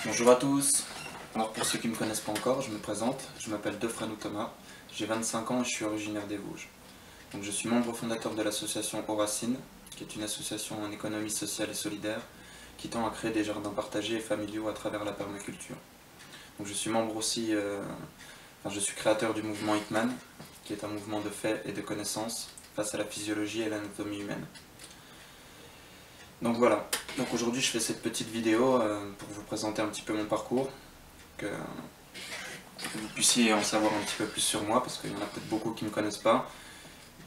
Bonjour à tous. Alors pour ceux qui ne me connaissent pas encore, je me présente. Je m'appelle Defranou Thomas. J'ai 25 ans et je suis originaire des Vosges. Donc je suis membre fondateur de l'association Oracine, qui est une association en économie sociale et solidaire qui tend à créer des jardins partagés et familiaux à travers la permaculture. Donc je suis membre aussi, je suis créateur du mouvement Hitman, qui est un mouvement de faits et de connaissances face à la physiologie et l'anatomie humaine. Donc voilà, donc aujourd'hui je fais cette petite vidéo pour vous présenter un petit peu mon parcours, que vous puissiez en savoir un petit peu plus sur moi, parce qu'il y en a peut-être beaucoup qui ne me connaissent pas,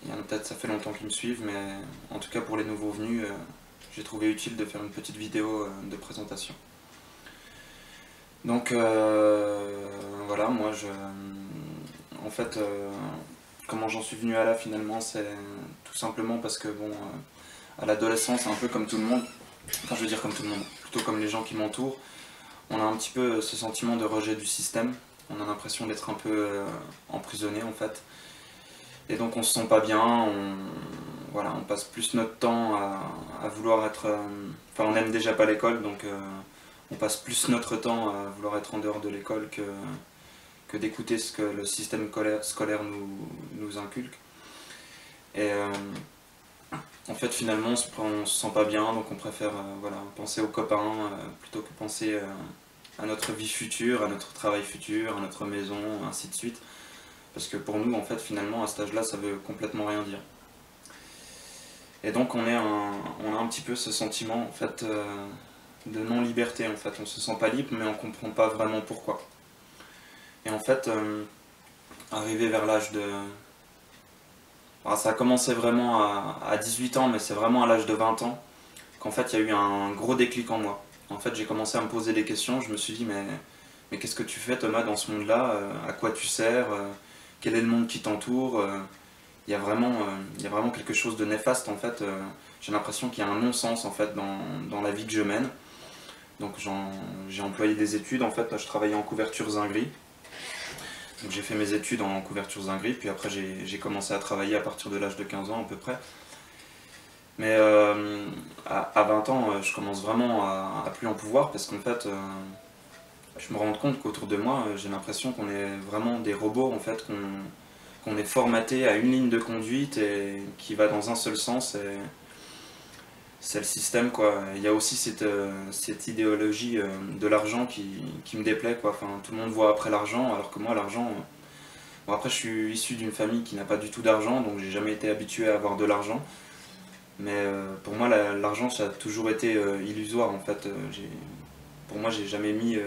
il y en a peut-être ça fait longtemps qu'ils me suivent, mais en tout cas pour les nouveaux venus, j'ai trouvé utile de faire une petite vidéo de présentation. Donc voilà, moi en fait, comment j'en suis venu à là finalement, c'est tout simplement parce que bon, à l'adolescence, un peu comme tout le monde, enfin je veux dire comme tout le monde, plutôt comme les gens qui m'entourent, on a un petit peu ce sentiment de rejet du système, on a l'impression d'être un peu emprisonné en fait, et donc on se sent pas bien, voilà, on passe plus notre temps à vouloir être, enfin on aime déjà pas l'école, donc on passe plus notre temps à vouloir être en dehors de l'école que d'écouter ce que le système scolaire nous inculque. Et en fait, finalement, on se sent pas bien, donc on préfère voilà, penser aux copains plutôt que penser à notre vie future, à notre travail futur, à notre maison, ainsi de suite. Parce que pour nous, en fait, finalement, à cet âge-là, ça veut complètement rien dire. Et donc, on a un petit peu ce sentiment, en fait, de non-liberté, en fait. On se sent pas libre, mais on comprend pas vraiment pourquoi. Et en fait, arrivé vers l'âge de... Alors, ça a commencé vraiment à 18 ans, mais c'est vraiment à l'âge de 20 ans qu'en fait il y a eu un gros déclic en moi. En fait, j'ai commencé à me poser des questions, je me suis dit mais qu'est-ce que tu fais Thomas dans ce monde-là À quoi tu sers Quel est le monde qui t'entoure il y a vraiment quelque chose de néfaste en fait. J'ai l'impression qu'il y a un non-sens en fait dans la vie que je mène. Donc j'ai employé des études, en fait, je travaillais en couverture zinguerie. Donc j'ai fait mes études en couverture zinguerie, puis après j'ai commencé à travailler à partir de l'âge de 15 ans à peu près. Mais à 20 ans, je commence vraiment à plus en pouvoir parce qu'en fait, je me rends compte qu'autour de moi, j'ai l'impression qu'on est vraiment des robots, en fait, qu'on est formaté à une ligne de conduite et qui va dans un seul sens. Et c'est le système, quoi. Il y a aussi cette idéologie de l'argent qui me déplaît, quoi. Enfin, tout le monde voit après l'argent, alors que moi, l'argent... Bon, après, je suis issu d'une famille qui n'a pas du tout d'argent, donc j'ai jamais été habitué à avoir de l'argent. Mais pour moi, l'argent, ça a toujours été illusoire, en fait. Pour moi, j'ai jamais mis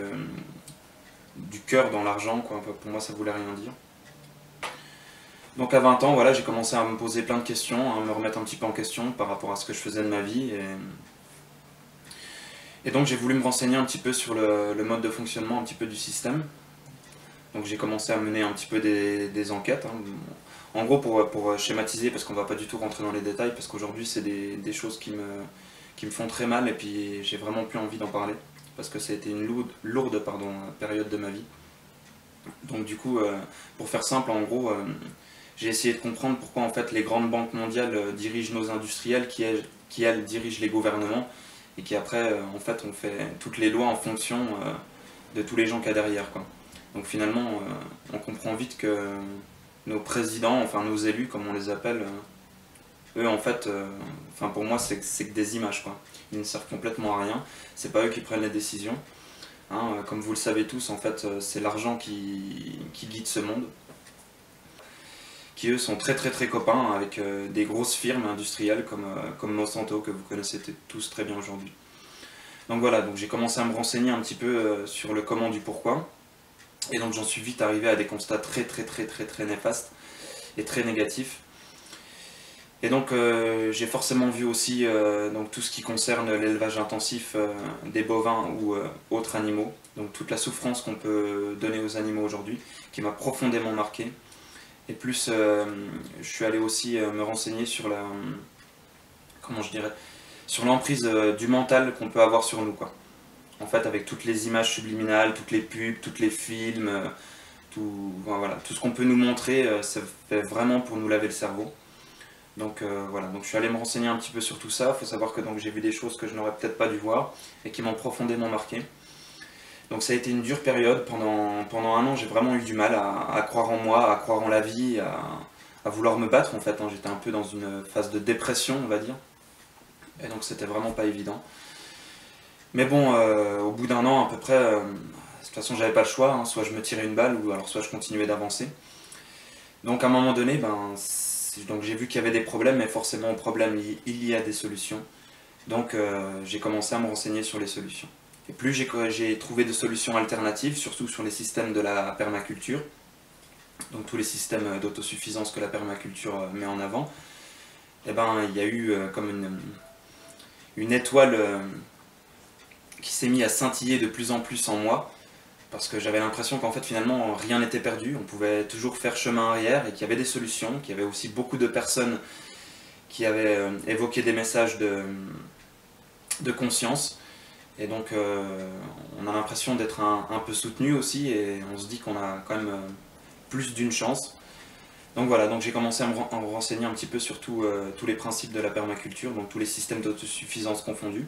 du cœur dans l'argent, quoi. Pour moi, ça voulait rien dire. Donc à 20 ans, voilà, j'ai commencé à me poser plein de questions, à me remettre un petit peu en question par rapport à ce que je faisais de ma vie. Et donc j'ai voulu me renseigner un petit peu sur le mode de fonctionnement un petit peu du système. Donc j'ai commencé à mener un petit peu des enquêtes. Hein. En gros, pour schématiser, parce qu'on va pas du tout rentrer dans les détails, parce qu'aujourd'hui c'est des choses qui me font très mal et puis j'ai vraiment plus envie d'en parler, parce que ça a été une lourde période de ma vie. Donc du coup, pour faire simple, en gros, j'ai essayé de comprendre pourquoi en fait les grandes banques mondiales dirigent nos industriels, qui elles dirigent les gouvernements, et qui après, en fait, on fait toutes les lois en fonction de tous les gens qu'il y a derrière, quoi. Donc finalement, on comprend vite que nos présidents, enfin nos élus, comme on les appelle, eux en fait, enfin pour moi c'est que des images, quoi. Ils ne servent complètement à rien, c'est pas eux qui prennent les décisions. Hein, comme vous le savez tous, en fait, c'est l'argent qui guide ce monde, qui eux sont très copains avec des grosses firmes industrielles comme Monsanto, que vous connaissez tous très bien aujourd'hui. Donc voilà, donc j'ai commencé à me renseigner un petit peu sur le comment du pourquoi, et donc j'en suis vite arrivé à des constats très néfastes et très négatifs. Et donc j'ai forcément vu aussi donc, tout ce qui concerne l'élevage intensif des bovins ou autres animaux, donc toute la souffrance qu'on peut donner aux animaux aujourd'hui, qui m'a profondément marqué. Et plus je suis allé aussi me renseigner sur comment je dirais, sur l'emprise du mental qu'on peut avoir sur nous, quoi. En fait, avec toutes les images subliminales, toutes les pubs, tous les films, voilà, tout ce qu'on peut nous montrer, ça fait vraiment pour nous laver le cerveau. Donc voilà, donc je suis allé me renseigner un petit peu sur tout ça. Il faut savoir que j'ai vu des choses que je n'aurais peut-être pas dû voir et qui m'ont profondément marqué. Donc ça a été une dure période. Pendant un an, j'ai vraiment eu du mal à croire en moi, à croire en la vie, à vouloir me battre en fait. Hein. J'étais un peu dans une phase de dépression, on va dire. Et donc c'était vraiment pas évident. Mais bon, au bout d'un an à peu près, de toute façon j'avais pas le choix. Hein. Soit je me tirais une balle, ou alors soit je continuais d'avancer. Donc à un moment donné, donc j'ai vu qu'il y avait des problèmes, mais forcément aux problèmes il y a des solutions. Donc j'ai commencé à me renseigner sur les solutions. Et plus j'ai trouvé de solutions alternatives, surtout sur les systèmes de la permaculture, donc tous les systèmes d'autosuffisance que la permaculture met en avant, et ben il y a eu comme une étoile qui s'est mise à scintiller de plus en plus en moi, parce que j'avais l'impression qu'en fait finalement rien n'était perdu, on pouvait toujours faire chemin arrière et qu'il y avait des solutions, qu'il y avait aussi beaucoup de personnes qui avaient évoqué des messages de conscience. Et donc on a l'impression d'être un peu soutenu aussi, et on se dit qu'on a quand même plus d'une chance. Donc voilà, donc j'ai commencé à me renseigner un petit peu sur tous les principes de la permaculture, donc tous les systèmes d'autosuffisance confondus.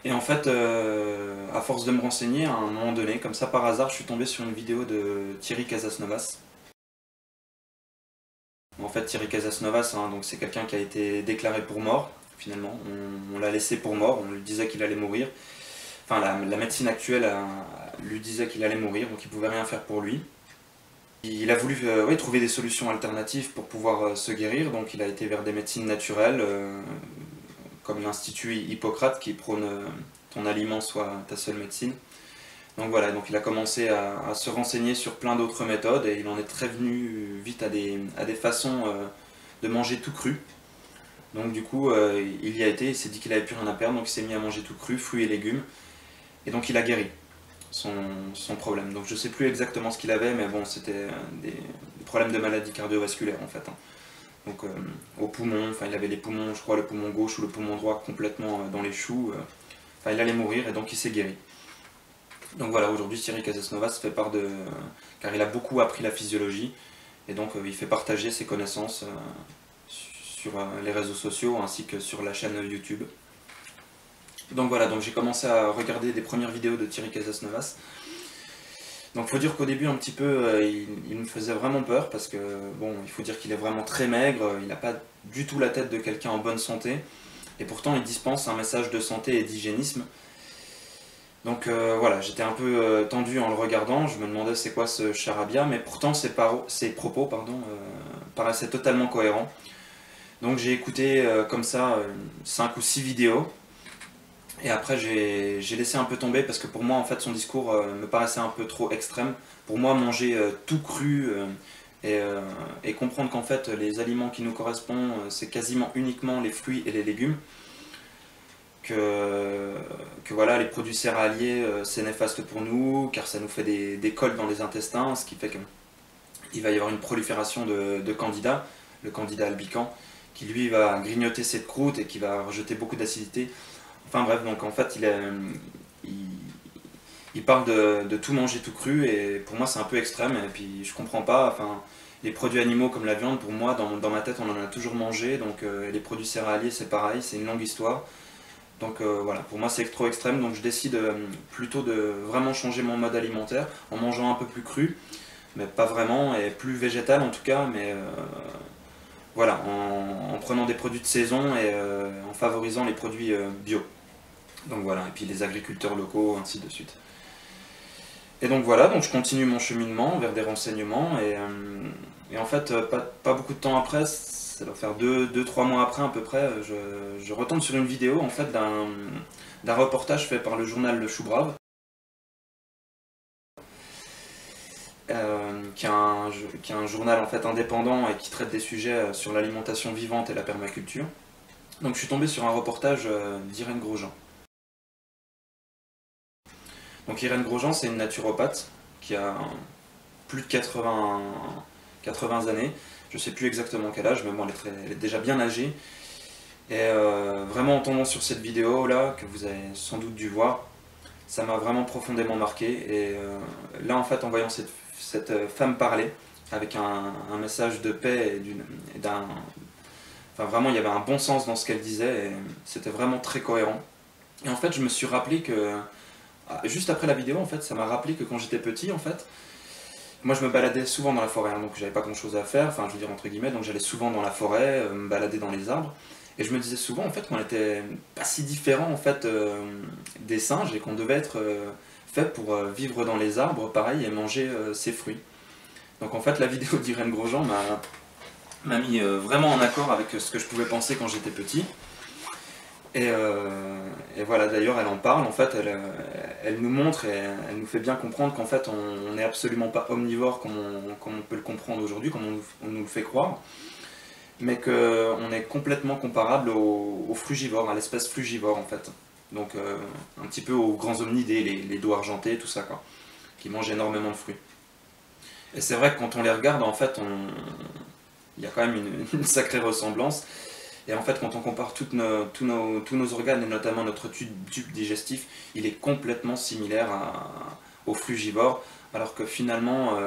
Et en fait, à force de me renseigner, à un moment donné, comme ça par hasard, je suis tombé sur une vidéo de Thierry Casasnovas. En fait, Thierry Casasnovas, hein, donc c'est quelqu'un qui a été déclaré pour mort, finalement. On l'a laissé pour mort, on lui disait qu'il allait mourir. Enfin, la médecine actuelle lui disait qu'il allait mourir, donc il ne pouvait rien faire pour lui. Il a voulu trouver des solutions alternatives pour pouvoir se guérir, donc il a été vers des médecines naturelles, comme l'Institut Hippocrate qui prône ton aliment soit ta seule médecine. Donc voilà, donc il a commencé à se renseigner sur plein d'autres méthodes, et il en est très venu vite à des façons de manger tout cru. Donc du coup, il y a été, il s'est dit qu'il n'avait plus rien à perdre, donc il s'est mis à manger tout cru, fruits et légumes, et donc il a guéri son problème. Donc je sais plus exactement ce qu'il avait, mais bon, c'était des problèmes de maladie cardiovasculaire en fait. Hein. Donc au poumon, enfin il avait les poumons, je crois le poumon gauche ou le poumon droit complètement dans les choux. Enfin il allait mourir, et donc il s'est guéri. Donc voilà, aujourd'hui Thierry Casasnovas fait part de... car il a beaucoup appris la physiologie, et donc il fait partager ses connaissances sur les réseaux sociaux ainsi que sur la chaîne YouTube. Donc voilà, donc j'ai commencé à regarder des premières vidéos de Thierry Casasnovas. Donc faut dire qu'au début un petit peu il me faisait vraiment peur, parce que bon, il faut dire qu'il est vraiment très maigre, il n'a pas du tout la tête de quelqu'un en bonne santé, et pourtant il dispense un message de santé et d'hygiénisme. Donc voilà, j'étais un peu tendu en le regardant, je me demandais c'est quoi ce charabia, mais pourtant ses propos paraissaient totalement cohérents. Donc j'ai écouté comme ça 5 ou 6 vidéos, et après j'ai laissé un peu tomber, parce que pour moi en fait son discours me paraissait un peu trop extrême. Pour moi, manger tout cru et comprendre qu'en fait les aliments qui nous correspondent c'est quasiment uniquement les fruits et les légumes, que voilà, les produits céréaliers c'est néfaste pour nous car ça nous fait des cols dans les intestins, ce qui fait qu'il va y avoir une prolifération de candidats, le candidat albicans, qui lui va grignoter cette croûte et qui va rejeter beaucoup d'acidité. Enfin bref, donc en fait il parle de tout manger tout cru, et pour moi c'est un peu extrême, et puis je comprends pas. Enfin, les produits animaux comme la viande, pour moi dans ma tête on en a toujours mangé, donc les produits céréaliers c'est pareil, c'est une longue histoire. Donc voilà, pour moi c'est trop extrême, donc je décide plutôt de vraiment changer mon mode alimentaire en mangeant un peu plus cru, mais pas vraiment, et plus végétal en tout cas, mais voilà, en prenant des produits de saison et en favorisant les produits bio. Donc voilà, et puis les agriculteurs locaux, ainsi de suite. Et donc voilà, donc je continue mon cheminement vers des renseignements, et en fait, pas beaucoup de temps après, ça doit faire 2-3 mois après à peu près, je retombe sur une vidéo en fait d'un reportage fait par le journal Le Chou Brave, qui est un journal en fait indépendant et qui traite des sujets sur l'alimentation vivante et la permaculture. Donc je suis tombé sur un reportage d'Irène Grosjean. Donc Irène Grosjean, c'est une naturopathe qui a plus de 80 années. Je ne sais plus exactement quel âge, mais bon, elle est déjà bien âgée. Et vraiment en tombant sur cette vidéo là, que vous avez sans doute dû voir, ça m'a vraiment profondément marqué. Et là en fait, en voyant cette femme parler, avec un message de paix et d'un... Enfin vraiment, il y avait un bon sens dans ce qu'elle disait, et c'était vraiment très cohérent. Et en fait, je me suis rappelé que Juste après la vidéo, en fait, ça m'a rappelé que quand j'étais petit, en fait, moi je me baladais souvent dans la forêt, hein, donc j'avais pas grand chose à faire, enfin je veux dire entre guillemets, donc j'allais souvent dans la forêt, me balader dans les arbres, et je me disais souvent en fait qu'on était pas si différents en fait des singes et qu'on devait être fait pour vivre dans les arbres, pareil, et manger ces fruits. Donc en fait la vidéo d'Irène Grosjean m'a mis vraiment en accord avec ce que je pouvais penser quand j'étais petit. Et voilà, d'ailleurs, elle en parle, en fait, elle nous montre et elle nous fait bien comprendre qu'en fait, on n'est absolument pas omnivore comme on peut le comprendre aujourd'hui, comme on nous le fait croire, mais qu'on est complètement comparable aux frugivores, à l'espèce frugivore, en fait. Donc, un petit peu aux grands hominidés, les dos argentés, tout ça, quoi, qui mangent énormément de fruits. Et c'est vrai que quand on les regarde, en fait, il y a quand même une sacrée ressemblance. Et en fait, quand on compare tous nos organes, et notamment notre tube digestif, il est complètement similaire aux frugivores, alors que finalement,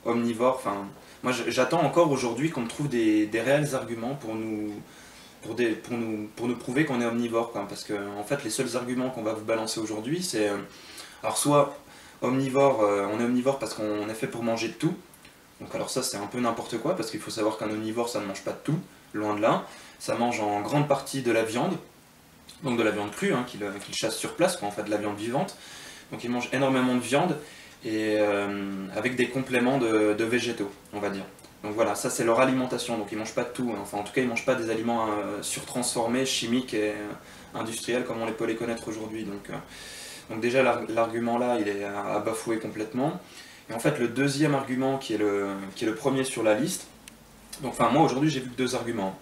omnivore, enfin, moi j'attends encore aujourd'hui qu'on me trouve des réels arguments pour nous prouver qu'on est omnivore, quoi, parce que en fait, les seuls arguments qu'on va vous balancer aujourd'hui, c'est, alors soit omnivore, on est omnivore parce qu'on est fait pour manger de tout, donc alors ça c'est un peu n'importe quoi, parce qu'il faut savoir qu'un omnivore ça ne mange pas de tout, loin de là. Ça mange en grande partie de la viande, donc de la viande crue, hein, qu'il chasse sur place, quoi, en fait, de la viande vivante. Donc il mange énormément de viande, et avec des compléments de végétaux, on va dire. Donc voilà, ça c'est leur alimentation, donc ils ne mangent pas de tout, hein. Enfin en tout cas ils ne mangent pas des aliments surtransformés, chimiques et industriels comme on les peut les connaître aujourd'hui. Donc déjà l'argument là, il est à bafouer complètement. Et en fait le deuxième argument qui est le premier sur la liste, donc enfin moi aujourd'hui j'ai vu que deux arguments.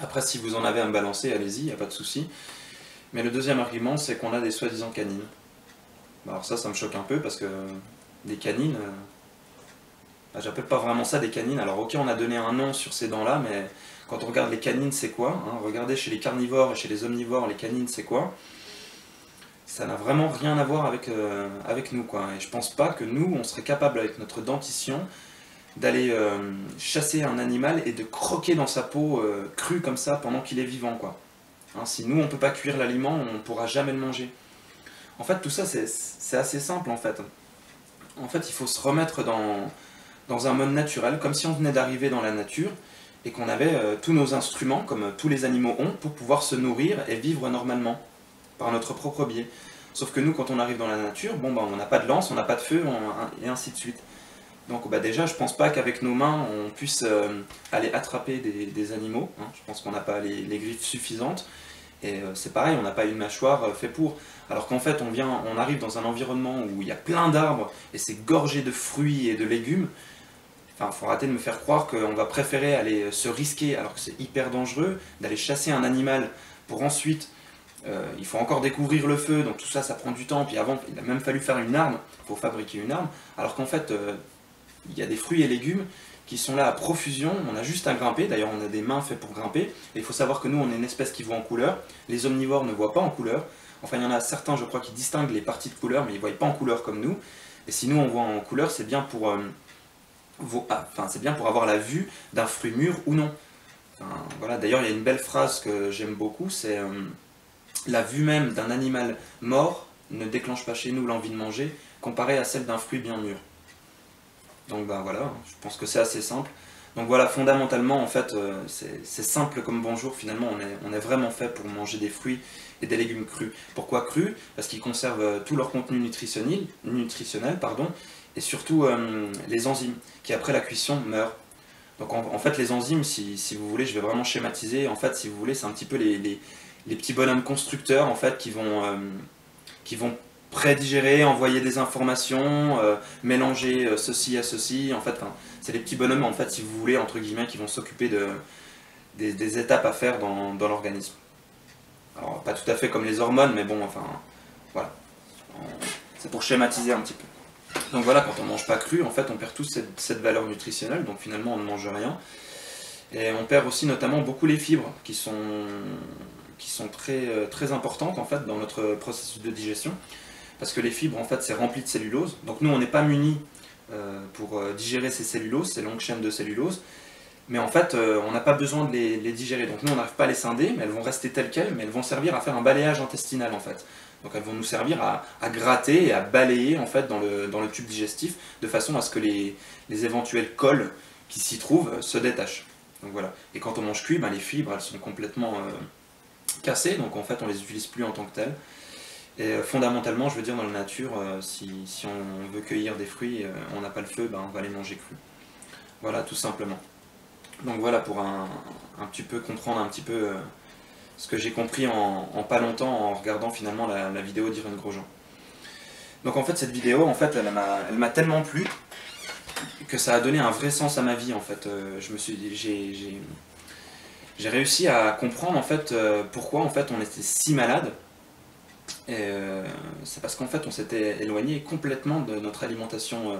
Après, si vous en avez à me balancer, allez-y, il n'y a pas de souci. Mais le deuxième argument, c'est qu'on a des soi-disant canines. Alors ça me choque un peu parce que des canines, j'appelle pas vraiment ça des canines. Alors ok, on a donné un nom sur ces dents-là, mais quand on regarde les canines, c'est quoi, hein? Regardez chez les carnivores et chez les omnivores, les canines, c'est quoi? Ça n'a vraiment rien à voir avec nous, quoi. Et je pense pas que nous, on serait capable, avec notre dentition, d'aller chasser un animal et de croquer dans sa peau crue comme ça pendant qu'il est vivant, quoi. Hein, si nous on peut pas cuire l'aliment, on ne pourra jamais le manger. En fait tout ça c'est assez simple en fait. En fait il faut se remettre dans un mode naturel, comme si on venait d'arriver dans la nature et qu'on avait tous nos instruments, comme tous les animaux ont, pour pouvoir se nourrir et vivre normalement, par notre propre biais. Sauf que nous quand on arrive dans la nature, bon bah on n'a pas de lance, on n'a pas de feu, et ainsi de suite. Donc bah déjà, je pense pas qu'avec nos mains, on puisse aller attraper des animaux. Hein. Je pense qu'on n'a pas les griffes suffisantes. Et c'est pareil, on n'a pas une mâchoire fait pour. Alors qu'en fait, on arrive dans un environnement où il y a plein d'arbres et c'est gorgé de fruits et de légumes. Enfin, il faut arrêter de me faire croire qu'on va préférer aller se risquer, alors que c'est hyper dangereux, d'aller chasser un animal pour ensuite... il faut encore découvrir le feu, donc tout ça, ça prend du temps. Puis avant, il a même fallu faire une arme pour fabriquer une arme. Alors qu'en fait... il y a des fruits et légumes qui sont là à profusion, on a juste à grimper, d'ailleurs on a des mains faites pour grimper, et il faut savoir que nous on est une espèce qui voit en couleur, les omnivores ne voient pas en couleur, enfin il y en a certains je crois qui distinguent les parties de couleur, mais ils ne voient pas en couleur comme nous, et si nous on voit en couleur c'est bien pour, c'est bien pour avoir la vue d'un fruit mûr ou non. Enfin, voilà. D'ailleurs il y a une belle phrase que j'aime beaucoup, c'est la vue même d'un animal mort ne déclenche pas chez nous l'envie de manger, comparée à celle d'un fruit bien mûr. Donc bah voilà, je pense que c'est assez simple. Donc voilà, fondamentalement en fait, c'est simple comme bonjour, finalement on est vraiment fait pour manger des fruits et des légumes crus. Pourquoi crus? Parce qu'ils conservent tout leur contenu nutritionnel pardon, et surtout les enzymes, qui après la cuisson meurent. Donc en fait les enzymes, si vous voulez, je vais vraiment schématiser, en fait si vous voulez, c'est un petit peu les petits bonhommes constructeurs en fait qui vont prédigérer, envoyer des informations, mélanger ceci à ceci. En fait, c'est les petits bonhommes, en fait, si vous voulez, entre guillemets, qui vont s'occuper des étapes à faire dans l'organisme. Alors, pas tout à fait comme les hormones, mais bon, enfin, voilà. C'est pour schématiser un petit peu. Donc voilà, quand on ne mange pas cru, en fait, on perd toute cette valeur nutritionnelle, donc finalement, on ne mange rien. Et on perd aussi notamment beaucoup les fibres, qui sont très importantes, en fait, dans notre processus de digestion. Parce que les fibres, en fait, c'est rempli de cellulose. Donc nous, on n'est pas munis pour digérer ces celluloses, ces longues chaînes de cellulose. Mais en fait, on n'a pas besoin de les digérer. Donc nous, on n'arrive pas à les scinder, mais elles vont rester telles quelles, mais elles vont servir à faire un balayage intestinal, en fait. Donc elles vont nous servir à gratter et à balayer en fait dans le tube digestif, de façon à ce que les éventuelles colles qui s'y trouvent se détachent. Donc voilà. Et quand on mange cuit, ben, les fibres elles sont complètement cassées, donc en fait on les utilise plus en tant que telles. Et fondamentalement, je veux dire, dans la nature, si on veut cueillir des fruits, on n'a pas le feu, ben, on va les manger crus. Voilà, tout simplement. Donc voilà, pour un petit peu comprendre un petit peu ce que j'ai compris en pas longtemps en regardant finalement la vidéo d'Irène Grosjean. Donc en fait, cette vidéo, en fait, elle m'a tellement plu que ça a donné un vrai sens à ma vie, en fait. J'ai réussi à comprendre, en fait, pourquoi, en fait, on était si malade. Et c'est parce qu'en fait, on s'était éloigné complètement de notre alimentation,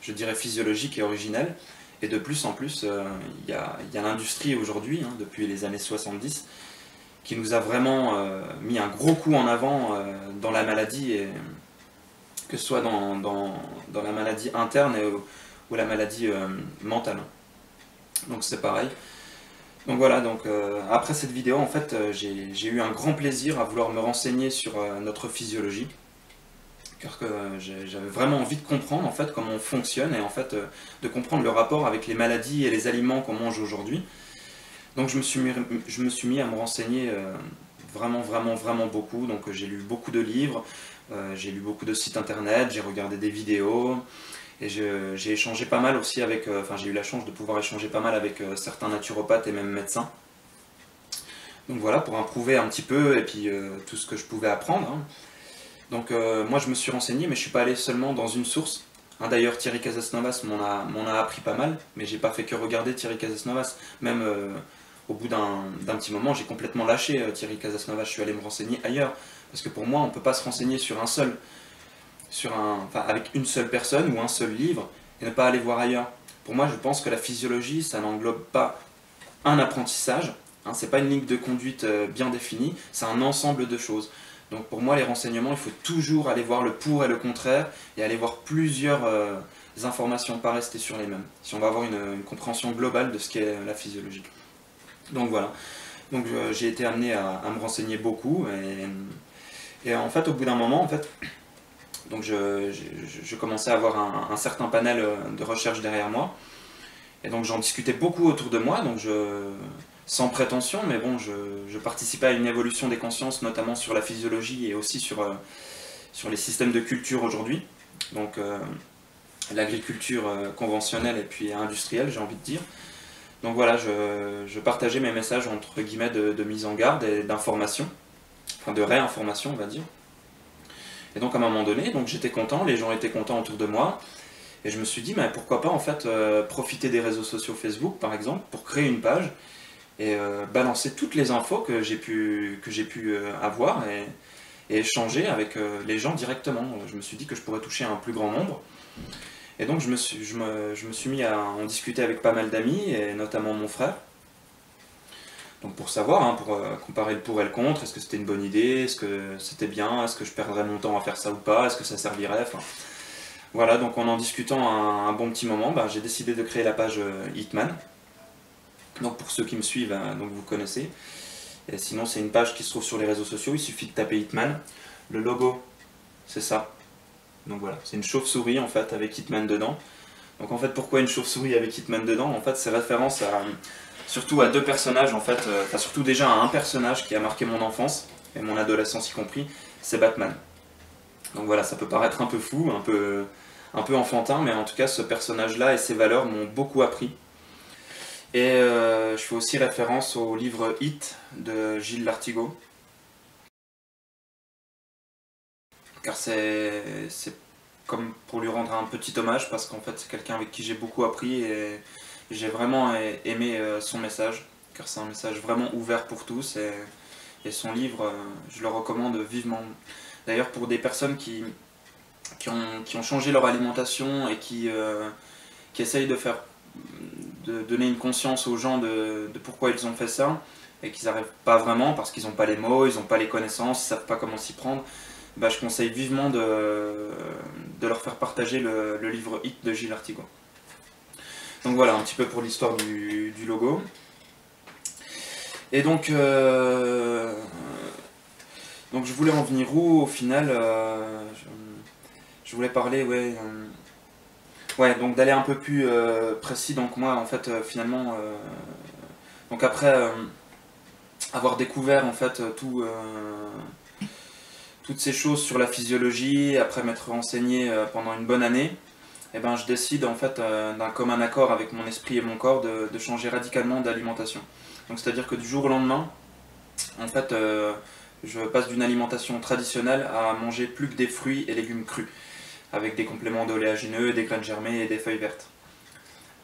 je dirais, physiologique et originelle. Et de plus en plus, il y a l'industrie aujourd'hui, hein, depuis les années 70, qui nous a vraiment mis un gros coup en avant dans la maladie, et, que ce soit dans la maladie interne ou la maladie mentale. Donc c'est pareil. Donc voilà, donc, après cette vidéo, en fait, j'ai eu un grand plaisir à vouloir me renseigner sur notre physiologie, car que j'avais vraiment envie de comprendre en fait comment on fonctionne et en fait de comprendre le rapport avec les maladies et les aliments qu'on mange aujourd'hui. Donc je me suis mis à me renseigner vraiment beaucoup. Donc j'ai lu beaucoup de livres, j'ai lu beaucoup de sites internet, j'ai regardé des vidéos et j'ai échangé pas mal aussi avec, enfin j'ai eu la chance de pouvoir échanger pas mal avec certains naturopathes et même médecins. Donc voilà, pour improuver un petit peu et puis tout ce que je pouvais apprendre, hein. Donc moi je me suis renseigné, mais je suis pas allé seulement dans une source. Hein, d'ailleurs Thierry Casasnovas m'en a appris pas mal, mais j'ai pas fait que regarder Thierry Casasnovas. Même au bout d'un petit moment, j'ai complètement lâché Thierry Casasnovas, je suis allé me renseigner ailleurs. Parce que pour moi, on peut pas se renseigner avec une seule personne ou un seul livre et ne pas aller voir ailleurs. Pour moi, je pense que la physiologie, ça n'englobe pas un apprentissage, hein, c'est pas une ligne de conduite bien définie, c'est un ensemble de choses. Donc pour moi, les renseignements, il faut toujours aller voir le pour et le contraire, et aller voir plusieurs informations, pas rester sur les mêmes, si on va avoir une compréhension globale de ce qu'est la physiologie. Donc voilà, donc j'ai été amené à me renseigner beaucoup, et en fait, au bout d'un moment, en fait, donc je commençais à avoir un certain panel de recherche derrière moi, et donc j'en discutais beaucoup autour de moi, donc sans prétention, mais bon, je participais à une évolution des consciences, notamment sur la physiologie et aussi sur les systèmes de culture aujourd'hui. Donc l'agriculture conventionnelle et puis industrielle, j'ai envie de dire. Donc voilà, je partageais mes messages entre guillemets de mise en garde et d'information, enfin de réinformation on va dire. Et donc à un moment donné, donc j'étais content, les gens étaient contents autour de moi, et je me suis dit, mais pourquoi pas en fait profiter des réseaux sociaux Facebook par exemple pour créer une page et balancer toutes les infos que j'ai pu avoir et échanger avec les gens directement. Je me suis dit que je pourrais toucher un plus grand nombre. Et donc je me suis mis à en discuter avec pas mal d'amis, et notamment mon frère. Donc pour savoir, hein, pour comparer le pour et le contre, est-ce que c'était une bonne idée, est-ce que c'était bien, est-ce que je perdrais mon temps à faire ça ou pas, est-ce que ça servirait, enfin... Voilà, donc en discutant un bon petit moment, j'ai décidé de créer la page Hitman. Donc pour ceux qui me suivent, donc vous connaissez. Et sinon c'est une page qui se trouve sur les réseaux sociaux, il suffit de taper Hitman. Le logo, c'est ça. Donc voilà, c'est une chauve-souris en fait avec Hitman dedans. Donc en fait pourquoi une chauve-souris avec Hitman dedans? En fait c'est référence surtout à deux personnages en fait, enfin surtout déjà à un personnage qui a marqué mon enfance et mon adolescence y compris, c'est Batman. Donc voilà, ça peut paraître un peu fou, un peu enfantin, mais en tout cas ce personnage-là et ses valeurs m'ont beaucoup appris. Et je fais aussi référence au livre Hit de Gilles Lartigot. Car c'est comme pour lui rendre un petit hommage, parce qu'en fait c'est quelqu'un avec qui j'ai beaucoup appris et j'ai vraiment aimé son message, car c'est un message vraiment ouvert pour tous, et son livre, je le recommande vivement. D'ailleurs pour des personnes qui ont changé leur alimentation et qui essayent de donner une conscience aux gens de pourquoi ils ont fait ça, et qu'ils n'arrivent pas vraiment parce qu'ils n'ont pas les mots, ils n'ont pas les connaissances, ils ne savent pas comment s'y prendre, je conseille vivement de leur faire partager le livre Hit de Gilles Lartigot. Donc voilà, un petit peu pour l'histoire du logo. Et donc Donc je voulais en venir où au final je voulais parler, ouais, donc d'aller un peu plus précis. Donc moi, en fait, finalement, donc après avoir découvert en fait toutes ces choses sur la physiologie, après m'être renseigné pendant une bonne année, et ben je décide en fait d'un commun accord avec mon esprit et mon corps de changer radicalement d'alimentation. Donc c'est-à-dire que du jour au lendemain, en fait, je passe d'une alimentation traditionnelle à manger plus que des fruits et légumes crus, avec des compléments d'oléagineux, des graines germées et des feuilles vertes.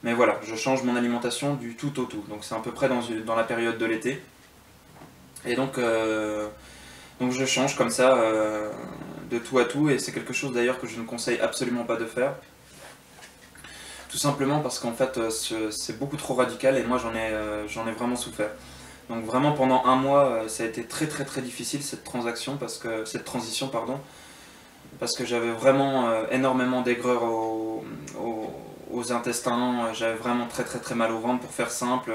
Mais voilà, je change mon alimentation du tout au tout. Donc c'est à peu près dans la période de l'été. Et donc je change comme ça de tout à tout. Et c'est quelque chose d'ailleurs que je ne conseille absolument pas de faire. Tout simplement parce qu'en fait c'est beaucoup trop radical et moi j'en ai vraiment souffert. Donc vraiment pendant un mois ça a été très très très difficile cette transition parce que j'avais vraiment énormément d'aigreur aux intestins, j'avais vraiment très très très mal au ventre pour faire simple,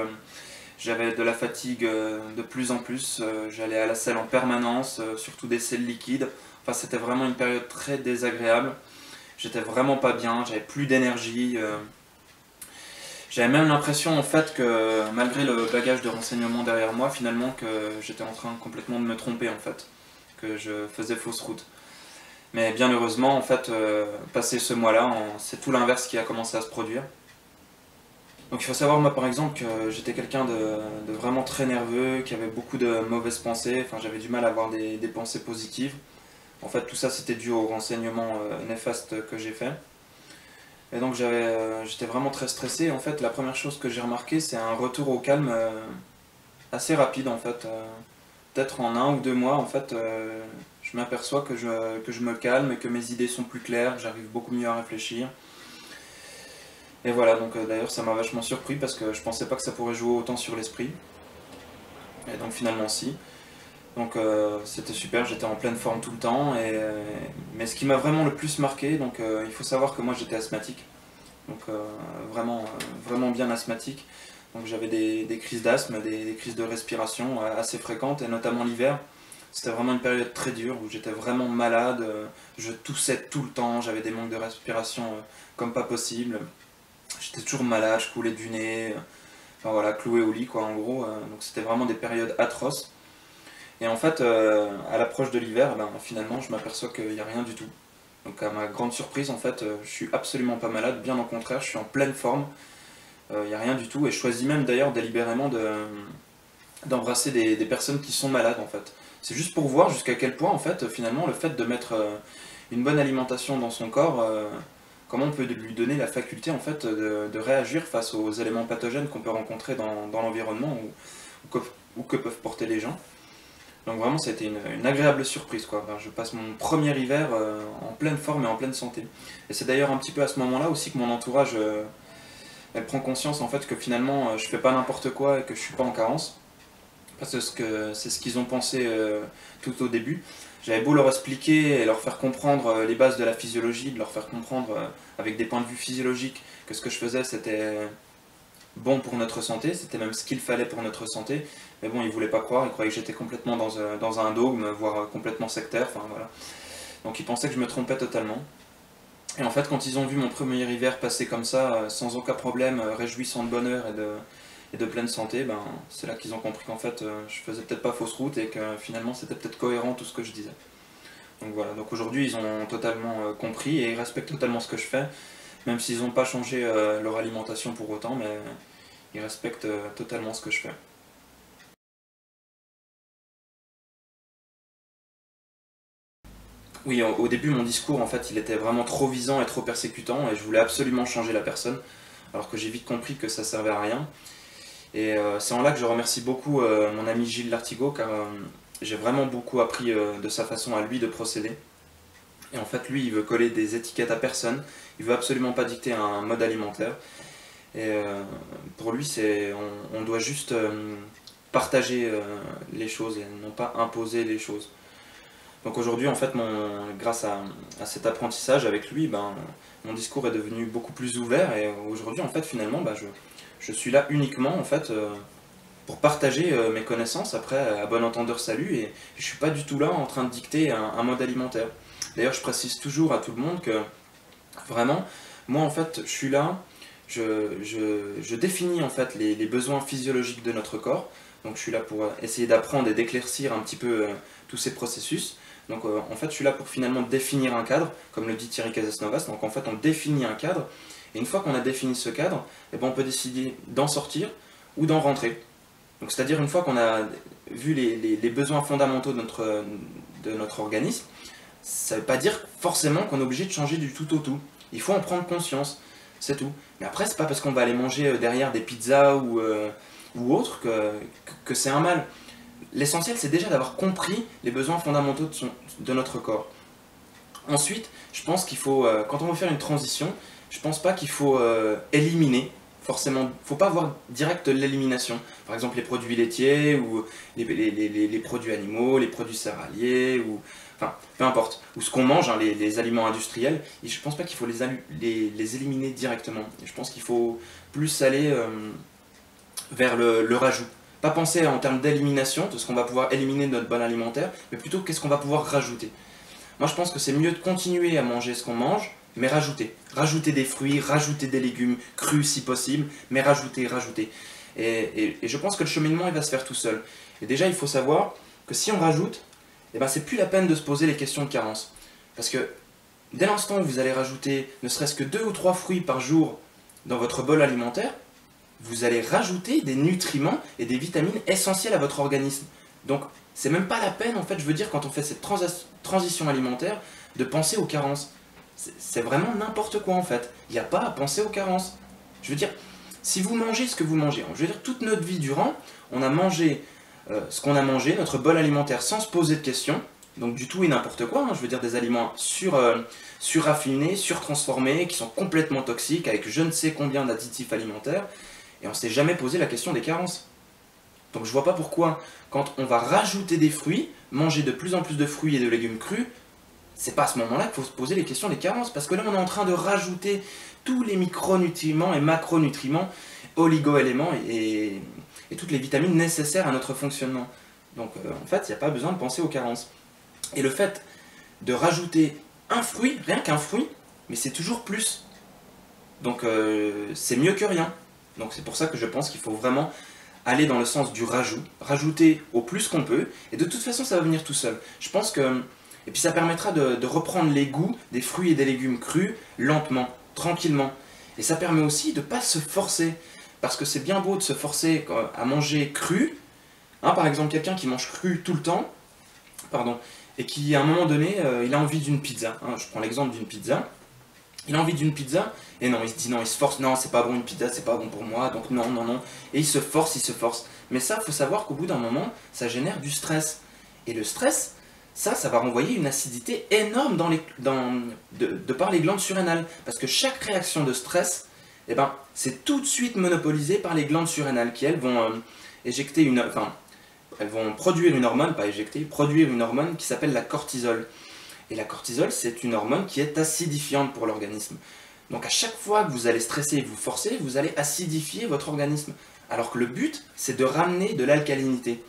j'avais de la fatigue de plus en plus, j'allais à la selle en permanence, surtout des selles liquides, enfin c'était vraiment une période très désagréable, j'étais vraiment pas bien, j'avais plus d'énergie, j'avais même l'impression en fait que malgré le bagage de renseignements derrière moi, finalement que j'étais en train complètement de me tromper en fait, que je faisais fausse route. Mais bien heureusement, en fait, passé ce mois-là, c'est tout l'inverse qui a commencé à se produire. Donc il faut savoir, moi par exemple, que j'étais quelqu'un de vraiment très nerveux, qui avait beaucoup de mauvaises pensées, enfin j'avais du mal à avoir des pensées positives. En fait, tout ça c'était dû aux renseignements néfastes que j'ai fait. Et donc j'étais vraiment très stressé. En fait, la première chose que j'ai remarqué, c'est un retour au calme assez rapide en fait. Peut-être en 1 ou 2 mois, en fait, je m'aperçois que je me calme et que mes idées sont plus claires, que j'arrive beaucoup mieux à réfléchir. Et voilà, donc d'ailleurs ça m'a vachement surpris parce que je pensais pas que ça pourrait jouer autant sur l'esprit. Et donc finalement si. Donc c'était super, j'étais en pleine forme tout le temps. Mais ce qui m'a vraiment le plus marqué, donc il faut savoir que moi j'étais asthmatique. Donc vraiment bien asthmatique. Donc j'avais des crises d'asthme, des crises de respiration assez fréquentes, et notamment l'hiver. C'était vraiment une période très dure où j'étais vraiment malade, je toussais tout le temps, j'avais des manques de respiration comme pas possible. J'étais toujours malade, je coulais du nez, enfin voilà, cloué au lit quoi en gros. Donc c'était vraiment des périodes atroces. Et en fait, à l'approche de l'hiver, ben, finalement je m'aperçois qu'il n'y a rien du tout. Donc à ma grande surprise, en fait, je suis absolument pas malade, bien au contraire, je suis en pleine forme. Il n'y a rien du tout, et je choisis même d'ailleurs délibérément d'embrasser des personnes qui sont malades en fait. C'est juste pour voir jusqu'à quel point en fait finalement le fait de mettre une bonne alimentation dans son corps, comment on peut lui donner la faculté en fait de réagir face aux éléments pathogènes qu'on peut rencontrer dans l'environnement ou que peuvent porter les gens. Donc vraiment ça a été une agréable surprise quoi. Enfin, je passe mon premier hiver en pleine forme et en pleine santé. Et c'est d'ailleurs un petit peu à ce moment-là aussi que mon entourage elle prend conscience en fait que finalement je fais pas n'importe quoi et que je suis pas en carence. Parce que c'est ce qu'ils ont pensé tout au début. J'avais beau leur expliquer et leur faire comprendre les bases de la physiologie, de leur faire comprendre avec des points de vue physiologiques que ce que je faisais c'était bon pour notre santé, c'était même ce qu'il fallait pour notre santé. Mais bon, ils voulaient pas croire, ils croyaient que j'étais complètement dans un dogme, voire complètement sectaire, enfin voilà. Donc ils pensaient que je me trompais totalement. Et en fait, quand ils ont vu mon premier hiver passer comme ça, sans aucun problème, réjouissant de bonheur et de pleine santé, ben, c'est là qu'ils ont compris qu'en fait, je faisais peut-être pas fausse route et que finalement, c'était peut-être cohérent tout ce que je disais. Donc voilà, donc aujourd'hui, ils ont totalement compris et ils respectent totalement ce que je fais, même s'ils n'ont pas changé leur alimentation pour autant, mais ils respectent totalement ce que je fais. Oui, au début, mon discours, en fait, il était vraiment trop visant et trop persécutant, et je voulais absolument changer la personne, alors que j'ai vite compris que ça servait à rien. Et c'est en là que je remercie beaucoup mon ami Gilles Lartigot, car j'ai vraiment beaucoup appris de sa façon à lui de procéder. Et en fait, lui, il veut coller des étiquettes à personne, il veut absolument pas dicter un mode alimentaire. Et pour lui, on doit juste partager les choses et non pas imposer les choses. Donc aujourd'hui, en fait, grâce à cet apprentissage avec lui, ben, mon discours est devenu beaucoup plus ouvert et aujourd'hui, en fait, finalement, ben, je suis là uniquement, en fait, pour partager mes connaissances, après, à bon entendeur salut, et je suis pas du tout là en train de dicter un mode alimentaire. D'ailleurs, je précise toujours à tout le monde que, vraiment, moi, en fait, je suis là, je définis, en fait, les besoins physiologiques de notre corps, donc je suis là pour essayer d'apprendre et d'éclaircir un petit peu tous ces processus. Donc en fait, je suis là pour finalement définir un cadre, comme le dit Thierry Casasnovas. Donc en fait, on définit un cadre, et une fois qu'on a défini ce cadre, eh ben, on peut décider d'en sortir ou d'en rentrer. Donc c'est-à-dire une fois qu'on a vu les besoins fondamentaux de notre organisme, ça ne veut pas dire forcément qu'on est obligé de changer du tout au tout. Il faut en prendre conscience, c'est tout. Mais après, c'est pas parce qu'on va aller manger derrière des pizzas ou autre que c'est un mal. L'essentiel, c'est déjà d'avoir compris les besoins fondamentaux de notre corps. Ensuite, je pense qu'il faut, quand on veut faire une transition, je pense pas qu'il faut éliminer, forcément. Il ne faut pas avoir direct l'élimination. Par exemple, les produits laitiers, ou les produits animaux, les produits céréaliers, ou enfin, peu importe. Ou ce qu'on mange, hein, les aliments industriels, et je pense pas qu'il faut les éliminer directement. Je pense qu'il faut plus aller vers le rajout. Pas penser en termes d'élimination, de ce qu'on va pouvoir éliminer de notre bol alimentaire, mais plutôt qu'est-ce qu'on va pouvoir rajouter. Moi je pense que c'est mieux de continuer à manger ce qu'on mange, mais rajouter. Rajouter des fruits, rajouter des légumes crus si possible, mais rajouter. Et je pense que le cheminement il va se faire tout seul. Et déjà il faut savoir que si on rajoute, eh ben, c'est plus la peine de se poser les questions de carence. Parce que dès l'instant où vous allez rajouter ne serait-ce que 2 ou 3 fruits par jour dans votre bol alimentaire, vous allez rajouter des nutriments et des vitamines essentielles à votre organisme. Donc, c'est même pas la peine, en fait, je veux dire, quand on fait cette transition alimentaire, de penser aux carences. C'est vraiment n'importe quoi, en fait. Il n'y a pas à penser aux carences. Je veux dire, si vous mangez ce que vous mangez, je veux dire, toute notre vie durant, on a mangé ce qu'on a mangé, notre bol alimentaire, sans se poser de questions, donc du tout et n'importe quoi, hein, je veux dire des aliments surraffinés, surtransformés, qui sont complètement toxiques, avec je ne sais combien d'additifs alimentaires, et on ne s'est jamais posé la question des carences. Donc je vois pas pourquoi, quand on va rajouter des fruits, manger de plus en plus de fruits et de légumes crus, c'est pas à ce moment-là qu'il faut se poser les questions des carences, parce que là on est en train de rajouter tous les micronutriments et macronutriments, oligo-éléments et toutes les vitamines nécessaires à notre fonctionnement. Donc en fait, il n'y a pas besoin de penser aux carences. Et le fait de rajouter un fruit, rien qu'un fruit, mais c'est toujours plus. Donc c'est mieux que rien. Donc c'est pour ça que je pense qu'il faut vraiment aller dans le sens du rajout, rajouter au plus qu'on peut, et de toute façon ça va venir tout seul. Je pense que, et puis ça permettra de reprendre les goûts des fruits et des légumes crus, lentement, tranquillement. Et ça permet aussi de ne pas se forcer, parce que c'est bien beau de se forcer à manger cru, hein, par exemple quelqu'un qui mange cru tout le temps, pardon, et qui à un moment donné, il a envie d'une pizza, hein, je prends l'exemple d'une pizza, il a envie d'une pizza, et non, il se dit non, il se force, non, c'est pas bon une pizza, c'est pas bon pour moi, donc non, non, non. Et il se force. Mais ça, il faut savoir qu'au bout d'un moment, ça génère du stress. Et le stress, ça va renvoyer une acidité énorme de par les glandes surrénales. Parce que chaque réaction de stress, eh ben, c'est tout de suite monopolisé par les glandes surrénales qui, elles, vont elles vont produire une hormone, pas éjecter, produire une hormone qui s'appelle la cortisol. Et la cortisol, c'est une hormone qui est acidifiante pour l'organisme. Donc à chaque fois que vous allez stresser et vous forcer, vous allez acidifier votre organisme. Alors que le but, c'est de ramener de l'alcalinité.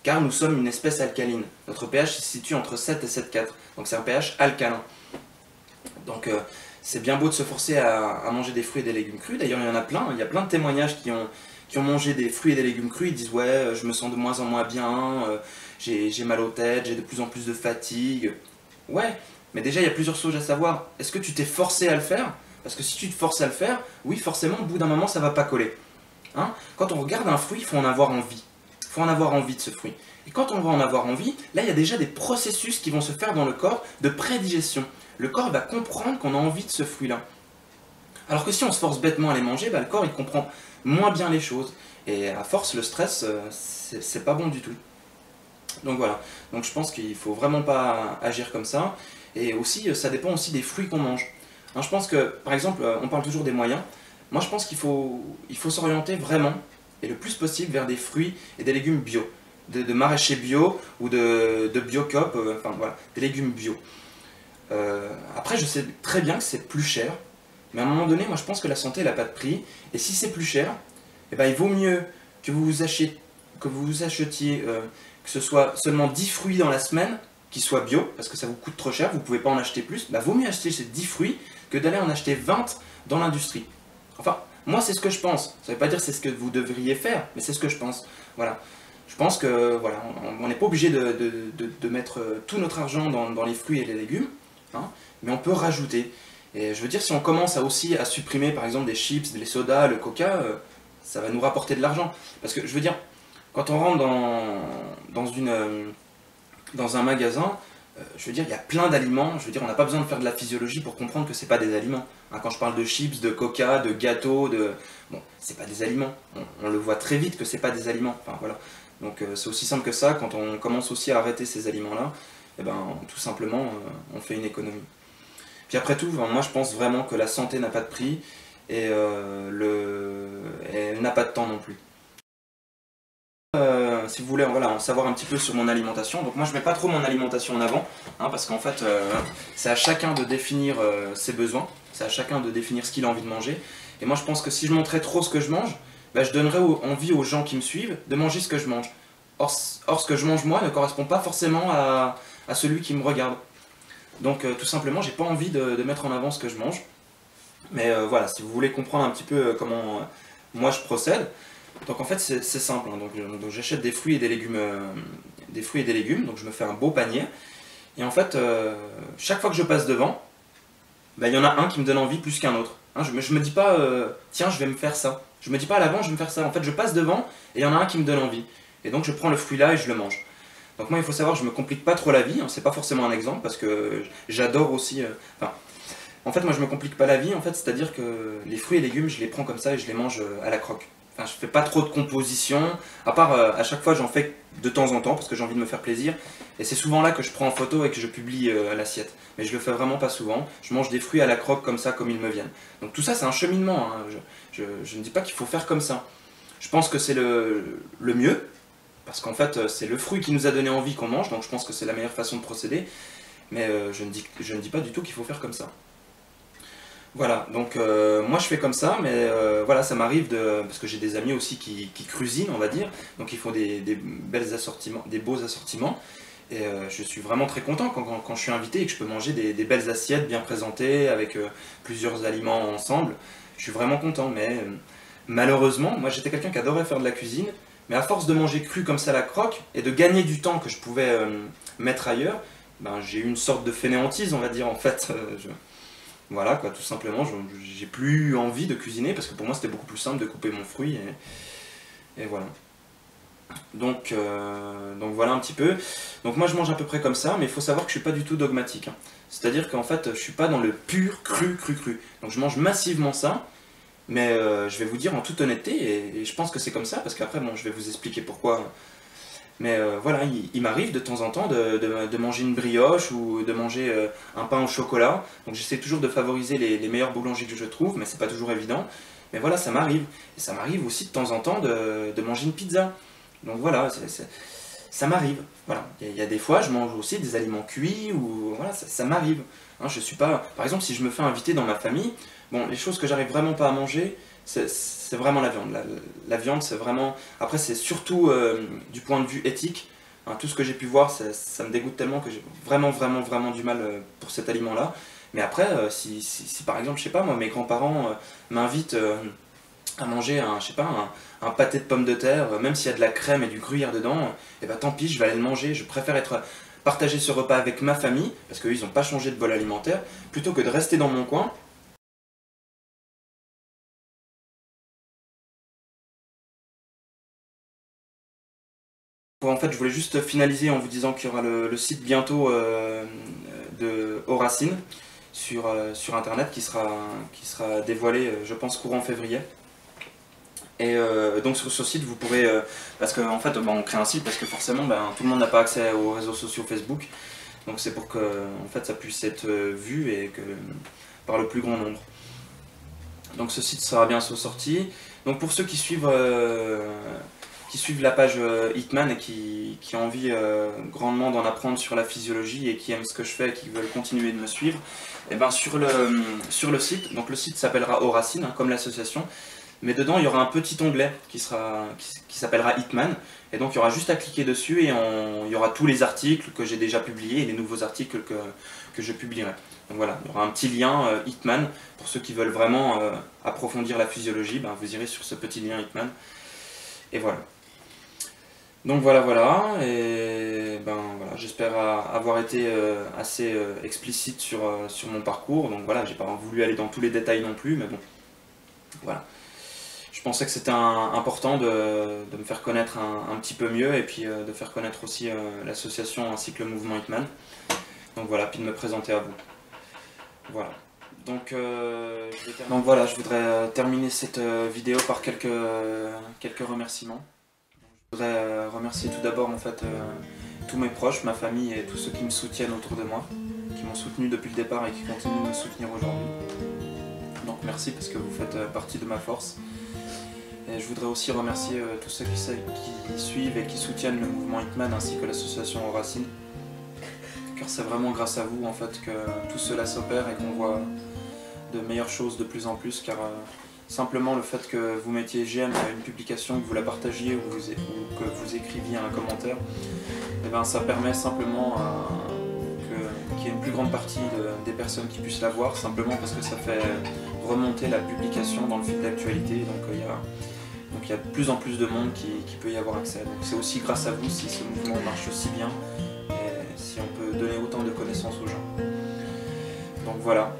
Car nous sommes une espèce alcaline. Notre pH se situe entre 7 et 7,4. Donc c'est un pH alcalin. Donc c'est bien beau de se forcer à manger des fruits et des légumes crus. D'ailleurs, il y en a plein. Il y a plein de témoignages qui ont mangé des fruits et des légumes crus. Ils disent « Ouais, je me sens de moins en moins bien, j'ai mal aux têtes, j'ai de plus en plus de fatigue. » Ouais, mais déjà, il y a plusieurs choses à savoir. Est-ce que tu t'es forcé à le faire ? Parce que si tu te forces à le faire, oui, forcément, au bout d'un moment, ça ne va pas coller. Hein ? Quand on regarde un fruit, il faut en avoir envie. Il faut en avoir envie de ce fruit. Et quand on va en avoir envie, là, il y a déjà des processus qui vont se faire dans le corps de prédigestion. Le corps va comprendre qu'on a envie de ce fruit-là. Alors que si on se force bêtement à les manger, le corps, il comprend moins bien les choses. Et à force, le stress, c'est pas bon du tout. Donc voilà. Donc je pense qu'il ne faut vraiment pas agir comme ça. Et aussi, ça dépend aussi des fruits qu'on mange. Hein, je pense que, par exemple, on parle toujours des moyens. Moi, je pense qu'il faut s'orienter vraiment, et le plus possible, vers des fruits et des légumes bio. De maraîchers bio ou de Biocoop, enfin voilà, des légumes bio. Après, je sais très bien que c'est plus cher, mais à un moment donné, moi, je pense que la santé, elle n'a pas de prix. Et si c'est plus cher, eh ben, il vaut mieux que vous achetiez que vous achetiez, que ce soit seulement 10 fruits dans la semaine, qui soient bio, parce que ça vous coûte trop cher, vous ne pouvez pas en acheter plus, bah vaut mieux acheter ces 10 fruits que d'aller en acheter 20 dans l'industrie. Enfin, moi c'est ce que je pense. Ça ne veut pas dire c'est ce que vous devriez faire, mais c'est ce que je pense. Voilà. Je pense que voilà, on n'est pas obligé de mettre tout notre argent dans les fruits et les légumes, hein, mais on peut rajouter. Et je veux dire, si on commence aussi à supprimer par exemple des chips, les sodas, le coca, ça va nous rapporter de l'argent. Parce que je veux dire, quand on rentre dans un magasin, je veux dire, il y a plein d'aliments. Je veux dire, on n'a pas besoin de faire de la physiologie pour comprendre que c'est pas des aliments. Hein, quand je parle de chips, de coca, de gâteaux, bon, c'est pas des aliments. On le voit très vite que c'est pas des aliments. Enfin voilà. Donc c'est aussi simple que ça. Quand on commence aussi à arrêter ces aliments-là, eh ben, tout simplement, on fait une économie. Puis après tout, moi je pense vraiment que la santé n'a pas de prix et elle n'a pas de temps non plus. Si vous voulez voilà, en savoir un petit peu sur mon alimentation, donc moi je mets pas trop mon alimentation en avant, hein, parce qu'en fait c'est à chacun de définir ses besoins, c'est à chacun de définir ce qu'il a envie de manger, et moi je pense que si je montrais trop ce que je mange, bah, je donnerais envie aux gens qui me suivent de manger ce que je mange. Or ce que je mange moi ne correspond pas forcément à celui qui me regarde. Donc tout simplement j'ai pas envie de mettre en avant ce que je mange, mais voilà, si vous voulez comprendre un petit peu comment moi je procède, donc en fait c'est simple, hein. Donc j'achète des fruits et des légumes, donc je me fais un beau panier, et en fait chaque fois que je passe devant, bah, il y en a un qui me donne envie plus qu'un autre. Hein, je me dis pas tiens je vais me faire ça, je me dis pas à l'avant je vais me faire ça, en fait je passe devant et il y en a un qui me donne envie, et donc je prends le fruit là et je le mange. Donc moi il faut savoir que je me complique pas trop la vie, hein, c'est pas forcément un exemple parce que j'adore aussi, enfin, en fait moi je me complique pas la vie, en fait c'est à dire que les fruits et légumes je les prends comme ça et je les mange à la croque. Enfin, je fais pas trop de composition, à part à chaque fois j'en fais de temps en temps parce que j'ai envie de me faire plaisir. Et c'est souvent là que je prends en photo et que je publie l'assiette. Mais je le fais vraiment pas souvent. Je mange des fruits à la croque comme ça, comme ils me viennent. Donc tout ça c'est un cheminement, hein. Je ne dis pas qu'il faut faire comme ça. Je pense que c'est le mieux, parce qu'en fait c'est le fruit qui nous a donné envie qu'on mange, donc je pense que c'est la meilleure façon de procéder. Mais je ne dis pas du tout qu'il faut faire comme ça. Voilà, donc moi je fais comme ça, mais voilà, ça m'arrive parce que j'ai des amis aussi qui cuisinent, on va dire, donc ils font des belles assortiments, des beaux assortiments, et je suis vraiment très content quand je suis invité et que je peux manger des belles assiettes bien présentées, avec plusieurs aliments ensemble. Je suis vraiment content, mais malheureusement, moi j'étais quelqu'un qui adorait faire de la cuisine, mais à force de manger cru comme ça à la croque, et de gagner du temps que je pouvais mettre ailleurs, ben, j'ai eu une sorte de fainéantise, on va dire, en fait. Voilà, quoi, tout simplement, j'ai plus envie de cuisiner parce que pour moi c'était beaucoup plus simple de couper mon fruit et voilà. Donc voilà un petit peu. Donc moi je mange à peu près comme ça, mais il faut savoir que je suis pas du tout dogmatique, hein. C'est-à-dire qu'en fait je suis pas dans le pur cru. Donc je mange massivement ça, mais je vais vous dire en toute honnêteté, et je pense que c'est comme ça, parce qu'après bon, je vais vous expliquer pourquoi. Mais voilà, il m'arrive de temps en temps de manger une brioche ou de manger un pain au chocolat. Donc j'essaie toujours de favoriser les meilleurs boulangers que je trouve, mais c'est pas toujours évident. Mais voilà, ça m'arrive. Et ça m'arrive aussi de temps en temps de manger une pizza. Donc voilà, ça m'arrive. Voilà. Il y a des fois, je mange aussi des aliments cuits, ou voilà, ça m'arrive. Hein, je suis pas... Par exemple, si je me fais inviter dans ma famille, bon, les choses que j'arrive vraiment pas à manger, c'est vraiment la viande. La viande, c'est vraiment... Après, c'est surtout du point de vue éthique. Hein, tout ce que j'ai pu voir, ça me dégoûte tellement que j'ai vraiment du mal pour cet aliment-là. Mais après, si par exemple, je sais pas, moi, mes grands-parents m'invitent à manger je sais pas, un pâté de pommes de terre, même s'il y a de la crème et du gruyère dedans, et ben tant pis, je vais aller le manger. Je préfère partager ce repas avec ma famille, parce qu'eux, ils n'ont pas changé de bol alimentaire, plutôt que de rester dans mon coin. En fait, je voulais juste finaliser en vous disant qu'il y aura le site bientôt de Oracine sur internet qui sera dévoilé, je pense, courant février. Et donc sur ce site, vous pourrez, parce qu'en fait, on crée un site parce que forcément, tout le monde n'a pas accès aux réseaux sociaux Facebook. Donc c'est pour que en fait, ça puisse être vu et par le plus grand nombre. Donc ce site sera bientôt sorti. Donc pour ceux qui suivent la page Hitman et qui ont envie grandement d'en apprendre sur la physiologie et qui aiment ce que je fais et qui veulent continuer de me suivre, et ben sur le site, donc le site s'appellera Oracine, hein, comme l'association, Mais dedans, il y aura un petit onglet qui s'appellera Hitman. Et donc, il y aura juste à cliquer dessus et il y aura tous les articles que j'ai déjà publiés et les nouveaux articles que je publierai. Donc voilà, il y aura un petit lien Hitman. Pour ceux qui veulent vraiment approfondir la physiologie, ben, vous irez sur ce petit lien Hitman. Et voilà. Donc voilà, et ben voilà, j'espère avoir été assez explicite sur mon parcours. Donc voilà, j'ai pas voulu aller dans tous les détails non plus, mais bon, voilà. Je pensais que c'était important de me faire connaître un petit peu mieux, et puis de faire connaître aussi l'association ainsi que le mouvement Hitman. Donc voilà, puis de me présenter à vous. Voilà. Donc je voudrais terminer cette vidéo par quelques remerciements. Je voudrais remercier tout d'abord en fait tous mes proches, ma famille et tous ceux qui me soutiennent autour de moi, qui m'ont soutenu depuis le départ et qui continuent de me soutenir aujourd'hui. Donc merci parce que vous faites partie de ma force. Et je voudrais aussi remercier tous ceux qui suivent et qui soutiennent le mouvement Hitman ainsi que l'association Aux Racines. Car c'est vraiment grâce à vous en fait que tout cela s'opère et qu'on voit de meilleures choses de plus en plus, car simplement le fait que vous mettiez j'aime à une publication, que vous la partagiez ou que vous écriviez un commentaire, et ben ça permet simplement qu'il y ait une plus grande partie des personnes qui puissent la voir, simplement parce que ça fait remonter la publication dans le fil d'actualité. Donc il y a de plus en plus de monde qui peut y avoir accès. Donc c'est aussi grâce à vous si ce mouvement marche aussi bien et si on peut donner autant de connaissances aux gens. Donc voilà,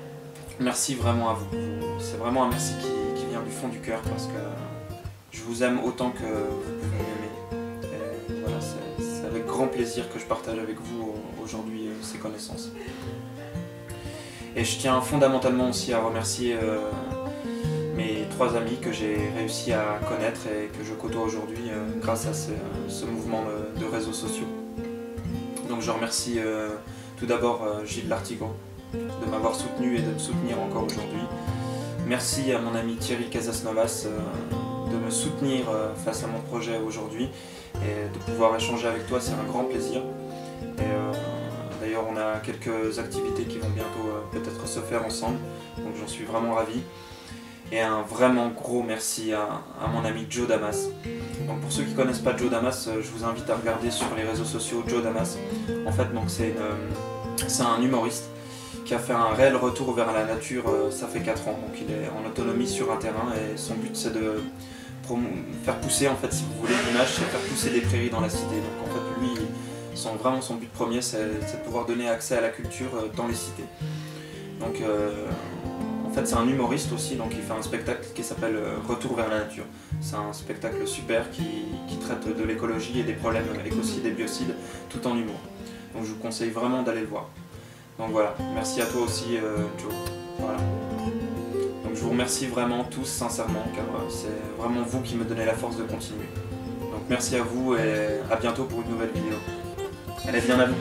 merci vraiment à vous. C'est vraiment un merci qui vient du fond du cœur parce que je vous aime autant que vous pouvez m'aimer. Et voilà, c'est avec grand plaisir que je partage avec vous aujourd'hui ces connaissances. Et je tiens fondamentalement aussi à remercier mes 3 amis que j'ai réussi à connaître et que je côtoie aujourd'hui grâce à ce mouvement de réseaux sociaux. Donc je remercie tout d'abord Gilles Lartigot de m'avoir soutenu et de me soutenir encore aujourd'hui. Merci à mon ami Thierry Casasnovas de me soutenir face à mon projet aujourd'hui et de pouvoir échanger avec toi, c'est un grand plaisir. D'ailleurs on a quelques activités qui vont bientôt peut-être se faire ensemble, donc j'en suis vraiment ravi. Et un vraiment gros merci à mon ami Joe Damas. Donc pour ceux qui ne connaissent pas Joe Damas, je vous invite à regarder sur les réseaux sociaux Joe Damas. En fait, c'est un humoriste qui a fait un réel retour vers la nature, ça fait 4 ans. Donc il est en autonomie sur un terrain et son but c'est de faire pousser, en fait, si vous voulez l'image, c'est faire pousser des prairies dans la cité. Donc en fait lui, vraiment son but premier c'est de pouvoir donner accès à la culture dans les cités. Donc en fait c'est un humoriste aussi, donc il fait un spectacle qui s'appelle Retour vers la nature. C'est un spectacle super qui traite de l'écologie et des problèmes écocides et biocides tout en humour. Donc je vous conseille vraiment d'aller le voir. Donc voilà, merci à toi aussi Joe. Voilà. Donc je vous remercie vraiment tous sincèrement, car c'est vraiment vous qui me donnez la force de continuer. Donc merci à vous et à bientôt pour une nouvelle vidéo. Allez, bien à vous.